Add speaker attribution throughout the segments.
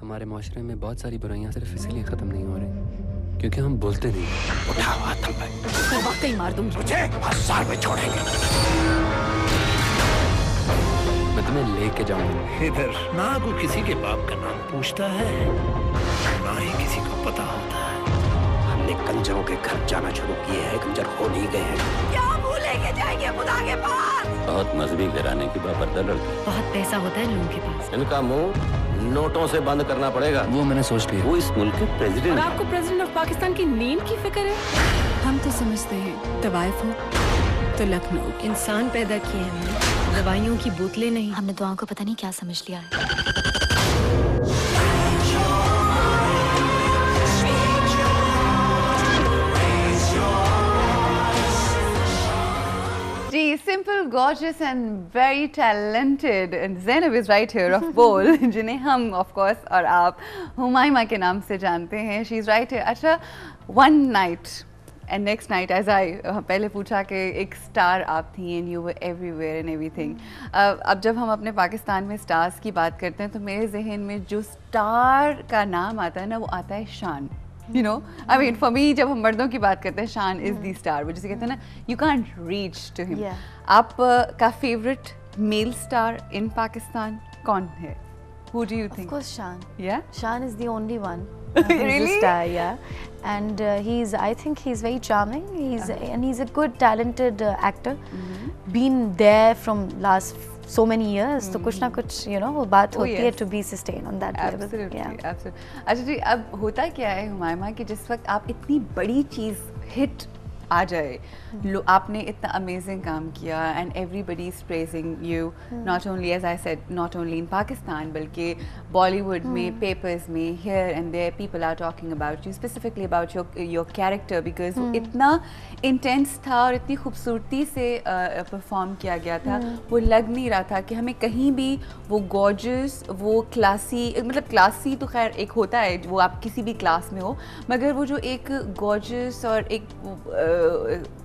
Speaker 1: हमारे माशरे में बहुत सारी बुराइयां सिर्फ इसलिए ख़त्म नहीं हो रही क्योंकि हम बोलते नहीं।
Speaker 2: उठा हुआ तुम पे
Speaker 3: मैं वाकई मार दूंगी
Speaker 2: तुझे 1000 में छोड़ेंगे।
Speaker 1: मैं तुम्हें लेके जाऊंगा।
Speaker 2: इधर ना कोई किसी के बाप का नाम पूछता है, ना ही किसी को पता होता है। हमने कंजरों के घर जाना शुरू किए हैं, कंजर हो नहीं गए हैं।
Speaker 3: क्या मुंह लेके जाएंगे खुदा के पास?
Speaker 4: बहुत मजहबी घराने की बाबरदार लड़की।
Speaker 3: बहुत पैसा होता है लोगों के पास।
Speaker 4: इनका मुंह नोटों से बंद करना पड़ेगा।
Speaker 1: वो मैंने सोच लिया।
Speaker 4: वो इस मुल्क के
Speaker 3: और
Speaker 4: प्रेसिडेंट।
Speaker 3: आपको प्रेसिडेंट ऑफ पाकिस्तान की नींद की फिक्र है?
Speaker 5: हम तो समझते हैं तवाइफ हो तो लखनऊ।
Speaker 3: इंसान पैदा किए हैं, दवाइयों की बोतलें नहीं।
Speaker 6: हमने दुआओं को पता नहीं क्या समझ लिया है।
Speaker 7: Simple, gorgeous and very talented and Zainab is right here of Bol जिन्हें हम of course और आप हुमायमा के नाम से जानते हैं. She's right here. अच्छा, one night and next night as I पहले पूछा कि एक स्टार आप थी and you were everywhere and everything. अब जब हम अपने पाकिस्तान में स्टार्स की बात करते हैं तो मेरे जहन में जो स्टार का नाम आता है ना वो आता है शान. You know, I mean, for me, जब हम मर्दों की बात करते हैं, शान is the star. वो जिसे कहते हैं ना, you can't reach to him.
Speaker 6: Yeah.
Speaker 7: आप का favorite male star in Pakistan कौन है? Who do you think?
Speaker 6: Of course, Shan.
Speaker 7: Yeah.
Speaker 6: Shan is the only one.
Speaker 7: Really?
Speaker 6: He's a star, yeah. And I think he's very charming. And he's a good, talented actor. Been there from last so many years. तो कुछ ना कुछ, you know, वो बात होती है to be sustained on that level.
Speaker 7: Absolutely,
Speaker 6: Yeah.
Speaker 7: absolutely. अच्छा जी, अब होता क्या है हुमायमा कि जिस वक्त आप इतनी बड़ी चीज़ हिट आ जाए, आपने इतना अमेजिंग काम किया and everybody is praising you, not only as I said, not only in Pakistan बल्कि Bollywood में, papers में, here and there people are talking about you, specifically about your character because वो इतना intense था और इतनी खूबसूरती से परफॉर्म किया गया था, वो लग नहीं रहा था कि हमें कहीं भी वो gorgeous, वो क्लासी, मतलब क्लासी तो खैर एक होता है वो आप किसी भी क्लास में हो, मगर वो जो एक gorgeous और एक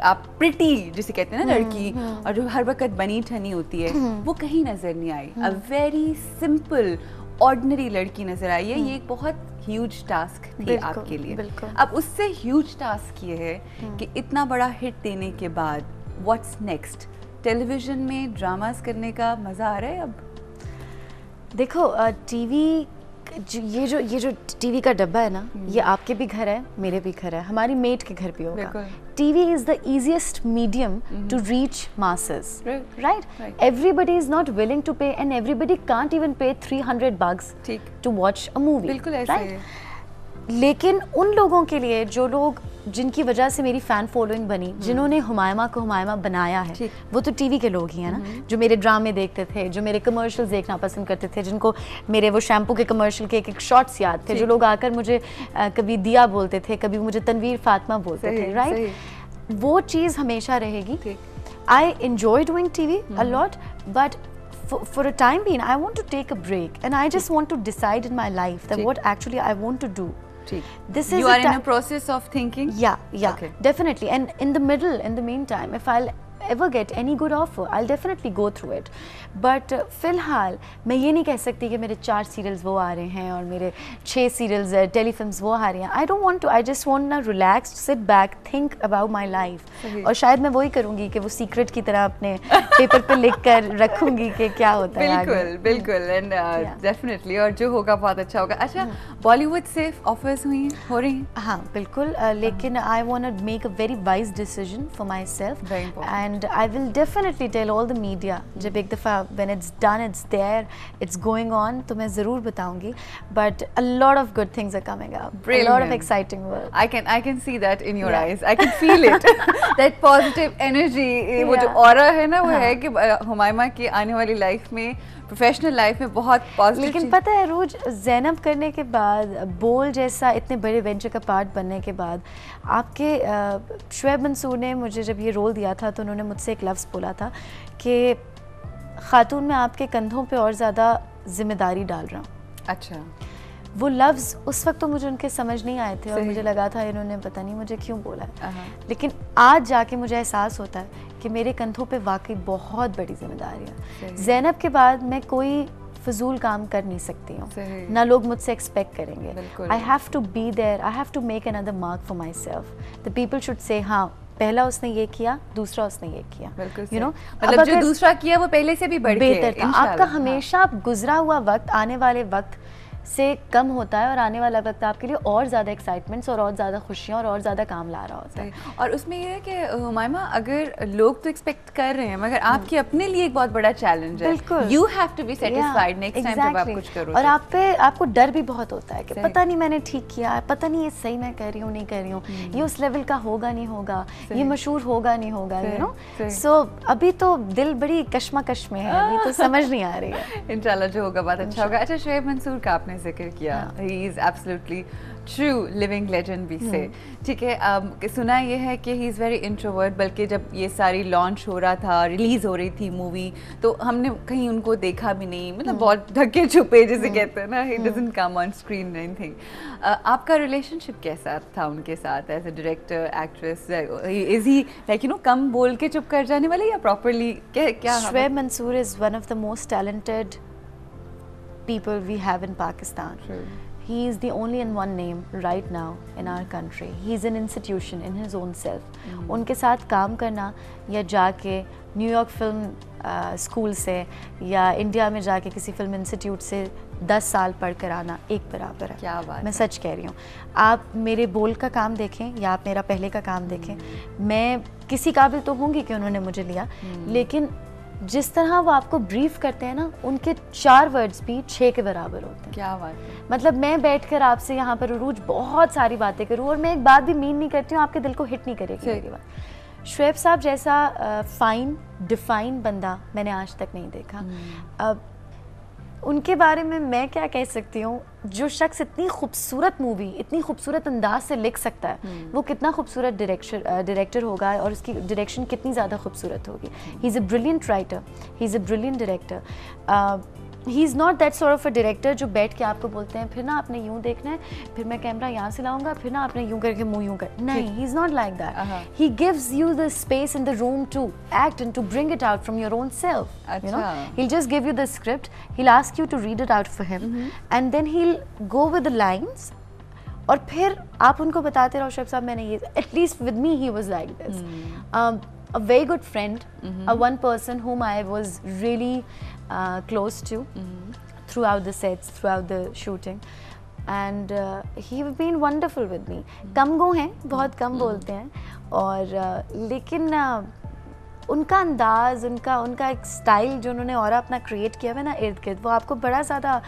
Speaker 7: आप प्रिटी जिसे कहते हैं ना लड़की और जो हर वक्त बनी ठनी होती है वो कहीं नजर नहीं आई. अ वेरी सिंपल ऑर्डिनरी लड़की नजर आई है. ये एक बहुत ह्यूज टास्क थी आपके लिए. अब उससे ह्यूज टास्क ये है कि इतना बड़ा हिट देने के बाद व्हाट्स नेक्स्ट? टेलीविजन में ड्रामास करने का मजा आ रहा है अब?
Speaker 6: देखो टीवी ये जो टीवी का डब्बा है ना, ये आपके भी घर है, मेरे भी घर है, हमारी मेट के घर भी होगा. TV is the easiest medium to reach masses, right? Everybody is not willing to pay and everybody can't even pay $300 to watch a movie.
Speaker 7: बिल्कुल ऐसे है.
Speaker 6: लेकिन उन लोगों के लिए जो लोग जिनकी वजह से मेरी फ़ैन फॉलोइंग बनी, जिन्होंने हुमायमा को हुमायमा बनाया है, वो तो टीवी के लोग ही हैं ना, जो मेरे ड्रामे देखते थे, जो मेरे कमर्शियल्स देखना पसंद करते थे, जिनको मेरे वो शैम्पू के कमर्शियल के एक शॉट्स याद थे, जो लोग आकर मुझे कभी दिया बोलते थे, कभी मुझे तनवीर फातिमा बोलते थे, राइट? वो चीज़ हमेशा रहेगी. I enjoy doing TV a lot but for a time being I want to take a break and I just want to decide in my life that what actually I want to do.
Speaker 7: This is you are in a process of thinking?
Speaker 6: Yeah, okay. Definitely. And in the meantime, if I'll ever get any good offer, I'll definitely go through it. But फिलहाल मैं ये नहीं कह सकती कि मेरे 4 serials वो आ रहे हैं और मेरे 6 सीरियल्स टेलीफिल्म्स वो आ रही हैं. I don't want to. I just want to relax, sit back, think about my life. और शायद मैं वही करूँगी कि वो सीक्रेट की तरह अपने पेपर पे लिख कर रखूँगी कि क्या होता है आगे.
Speaker 7: बिल्कुल and definitely और जो होगा बहुत अच्छा होगा. अच्छा, बॉलीवुड से ऑफर्स हुई हैं, हो रही हैं?
Speaker 6: हाँ बिल्कुल, लेकिन I want to make a very wise decision for myself.
Speaker 7: Very important.
Speaker 6: And I will definitely tell all the media जब एक दफ़ा when it's done, it's there, it's going on, तो मैं ज़रूर बताऊंगी. But a lot of good things are coming up.
Speaker 7: Brilliant.
Speaker 6: A lot of exciting work.
Speaker 7: I can see that in your eyes. I can feel it. That positive energy. वो जो aura है ना वो है कि हुमायमा की आने वाली लाइफ में, प्रोफेशनल लाइफ में बहुत पॉजिटिव.
Speaker 6: लेकिन पता है रोज ज़ैनब करने के बाद, बोल जैसा इतने बड़े वेंचर का पार्ट बनने के बाद, आपके शुएब मंसूर ने मुझे जब ये रोल दिया था तो उन्होंने मुझसे एक लफ्ज़ बोला था कि खातून मैं आपके कंधों पे और ज़्यादा जिम्मेदारी डाल रहा हूँ.
Speaker 7: अच्छा.
Speaker 6: वो लफ्ज़ उस वक्त तो मुझे उनके समझ नहीं आए थे और मुझे लगा था इन्होंने पता नहीं मुझे क्यों बोला है. लेकिन आज जाके मुझे एहसास होता है कि मेरे कंधों पे वाकई बहुत बड़ी जिम्मेदारी है. ज़ैनब के बाद मैं कोई फजूल काम कर नहीं सकती हूँ,
Speaker 7: सही।
Speaker 6: ना लोग मुझसे एक्सपेक्ट करेंगे।
Speaker 7: बिल्कुल।
Speaker 6: I have to be there, I have to make another mark for myself. The people should say हाँ पहला उसने ये किया, दूसरा उसने ये किया,
Speaker 7: बिल्कुल
Speaker 6: यू नो।
Speaker 7: मतलब जो दूसरा किया वो पहले से भी बढ़ के
Speaker 6: बेहतर था। आपका हमेशा आप गुजरा हुआ वक्त आने वाले वक्त से कम होता है, और आने वाला वक्त आपके लिए और ज़्यादा एक्साइटमेंट्स और ज़्यादा खुशियाँ और ज़्यादा काम ला रहा होता है।
Speaker 7: और उसमें ये है कि हुमायमा, अगर लोग तो एक्सपेक्ट कर रहे हैं मगर आपके अपने लिए एक बहुत बड़ा चैलेंज है।
Speaker 6: बिल्कुल।
Speaker 7: You have to be satisfied next time जब आप कुछ करो।
Speaker 6: और आपको डर भी बहुत होता है कि पता नहीं मैंने ठीक किया, पता नहीं ये सही मैं कर रही हूँ नहीं कर रही हूँ, ये उस लेवल का होगा नहीं होगा, ये मशहूर होगा नहीं होगा, यू नो। सो अभी तो दिल बड़ी कश्मकश में है, अभी तो समझ नहीं आ रही है।
Speaker 7: इंशाल्लाह जो होगा बहुत अच्छा होगा। अच्छा, शुएब मंसूर का आपने जिक्र किया, he is absolutely true living legend भी से, ठीक है। सुना ये है कि ही इज़ वेरी इंट्रोवर्ट, बल्कि जब ये सारी लॉन्च हो रहा था, रिलीज़ हो रही थी मूवी, तो हमने कहीं उनको देखा भी नहीं, मतलब बहुत ढके छुपे जिसे कहते हैं ना, he doesn't come on screen anything. आपका रिलेशनशिप कैसा था उनके साथ as a director, actress? Is he like you know कम बोल के चुप कर जाने वाले या प्रॉपरली क्या?
Speaker 6: Shoaib Mansoor is one of the most talented people we have in Pakistan.
Speaker 7: True.
Speaker 6: He is the only and one name right now in our country. He is an institution in his own self. उनके साथ काम करना या जाके New York film school से या India में जाके किसी फिल्म इंस्टीट्यूट से 10 साल पढ़ कर आना एक बराबर है।
Speaker 7: क्या बात
Speaker 6: मैं सच कह रही हूँ। आप मेरे बोल का काम देखें या आप मेरा पहले का काम देखें, मैं किसी काबिल तो होंगी कि उन्होंने मुझे लिया, लेकिन जिस तरह वो आपको ब्रीफ करते हैं ना, उनके 4 वर्ड्स भी 6 के बराबर होते हैं।
Speaker 7: क्या बात है।
Speaker 6: मतलब मैं बैठकर आपसे यहाँ पर उरूज बहुत सारी बातें करूँ और मैं एक बात भी मीन नहीं करती हूँ, आपके दिल को हिट नहीं करेगी मेरी बात। शुएब साहब जैसा फाइन डिफाइन बंदा मैंने आज तक नहीं देखा। अब उनके बारे में मैं क्या कह सकती हूँ, जो शख्स इतनी खूबसूरत मूवी इतनी खूबसूरत अंदाज से लिख सकता है, वो कितना खूबसूरत डायरेक्टर होगा और उसकी डायरेक्शन कितनी ज़्यादा खूबसूरत होगी। He is a brilliant writer, he is a brilliant director. He is not that sort of a director जो बैठ के आपको बोलते हैं फिर ना आपने यूँ देखना है, फिर मैं कैमरा यहाँ से लाऊंगा, फिर ना आपने यूँ करके मुँह यूँ कर, नहीं, he is not like that. He gives you the space in the room to act and to bring it out from your own self, you know. He'll just give you the script, he'll ask you to read it out for him, and then he'll go with the lines, और फिर आप उनको बताते रहो शुएब साहब मैंने ये, at least with me he was like this. A very good friend, a one person whom I was really close to throughout the sets, throughout the shooting, and he have been wonderful with me. कम गो हैं, बहुत कम बोलते हैं, और लेकिन उनका अंदाज़, उनका एक स्टाइल जो उन्होंने और अपना क्रिएट किया है ना इर्द गिर्द, वो आपको बड़ा ज़्यादा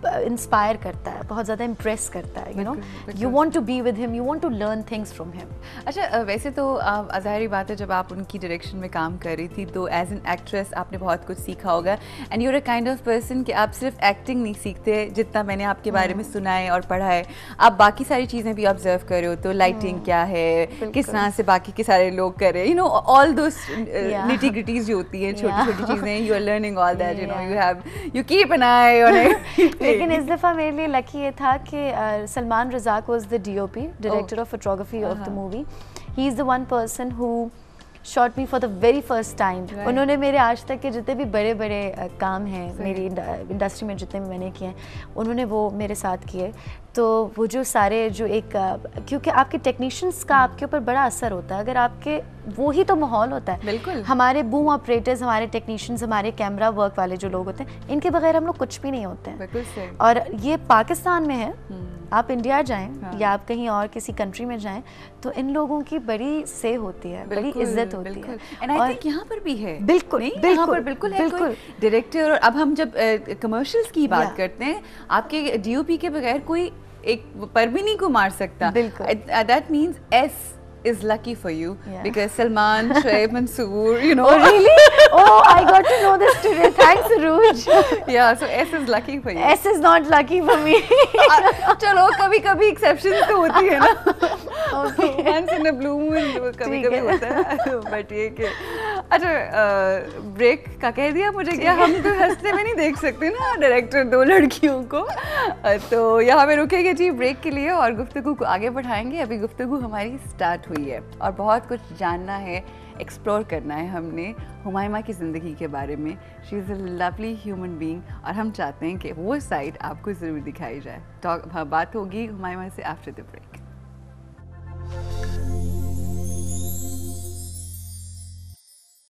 Speaker 6: इंस्पायर करता है, बहुत ज़्यादा इम्प्रेस करता है, you know. You want to be with him, you want to learn things from him.
Speaker 7: अच्छा, वैसे तो ज़ाहिर बात है जब आप उनकी डायरेक्शन में काम कर रही थी तो एज एन एक्ट्रेस आपने बहुत कुछ सीखा होगा, and you're a kind of person कि आप सिर्फ एक्टिंग नहीं सीखते, जितना मैंने आपके बारे में सुना है और पढ़ा है, आप बाकी सारी चीज़ें भी ऑब्जर्व कर रहे हो, तो लाइटिंग क्या है, किस तरह से बाकी के सारे लोग कर रहे हैं, you know, all those nitty gritties जो होती हैं, छोटी छोटी चीज़ें, you are learning all that, you know, you keep an eye on it.
Speaker 6: लेकिन इस दफ़ा मेरे लिए लकी ये था कि Salman Razak was the DOP, director of photography of the movie. He is the one person who shot me for the very first time. उन्होंने मेरे आज तक के जितने भी बड़े बड़े काम हैं मेरी इंडस्ट्री में, जितने भी मैंने किए हैं, उन्होंने वो मेरे साथ किए। तो वो जो सारे जो एक, क्योंकि आपके टेक्नीशियंस का आपके ऊपर बड़ा असर होता है, अगर आपके वो ही तो माहौल होता है।
Speaker 7: बिल्कुल।
Speaker 6: हमारे बूम ऑपरेटर्स, हमारे टेक्नीशियंस, हमारे कैमरा वर्क वाले जो लोग होते हैं, इनके बगैर हम लोग कुछ भी नहीं होते हैं।
Speaker 7: बिल्कुल सही।
Speaker 6: और ये पाकिस्तान में है, आप इंडिया जाएं या आप कहीं और किसी कंट्री में जाएं, तो इन लोगों की बड़ी से होती है, बड़ी इज्जत होती है।
Speaker 7: एंड आई थिंक यहाँ पर भी है।
Speaker 6: बिल्कुल,
Speaker 7: यहाँ पर बिल्कुल है कोई डायरेक्टर। और अब हम जब कमर्शियल्स की बात करते हैं, आपके DOP के बगैर कोई एक पर भी नहीं को मार सकता।
Speaker 6: बिल्कुल।
Speaker 7: That means S is lucky for you, because Salman, Shoaib Mansoor, you know.
Speaker 6: Oh really? Oh, I got to know this today. Thanks, Aruj.
Speaker 7: Yeah, so S is lucky for you.
Speaker 6: S is not lucky for me.
Speaker 7: चलो कभी-कभी exceptions तो होती है ना।
Speaker 6: Okay.
Speaker 7: Once in a blue moon कभी-कभी होता है। But ये कि अच्छा ब्रेक का कह दिया मुझे क्या, हम तो हंसते में नहीं देख सकते ना डायरेक्टर दो लड़कियों को। तो यहाँ पे रुकेंगे जी ब्रेक के लिए और गुफ्तगू को आगे बढ़ाएंगे। अभी गुफ्तगू हमारी स्टार्ट हुई है और बहुत कुछ जानना है, एक्सप्लोर करना है हमने हुमायमा की ज़िंदगी के बारे में। She is a lovely human being और हम चाहते हैं कि वो साइड आपको ज़रूर दिखाई जाए। तो बात होगी हुमायमा से आफ्टर द ब्रेक।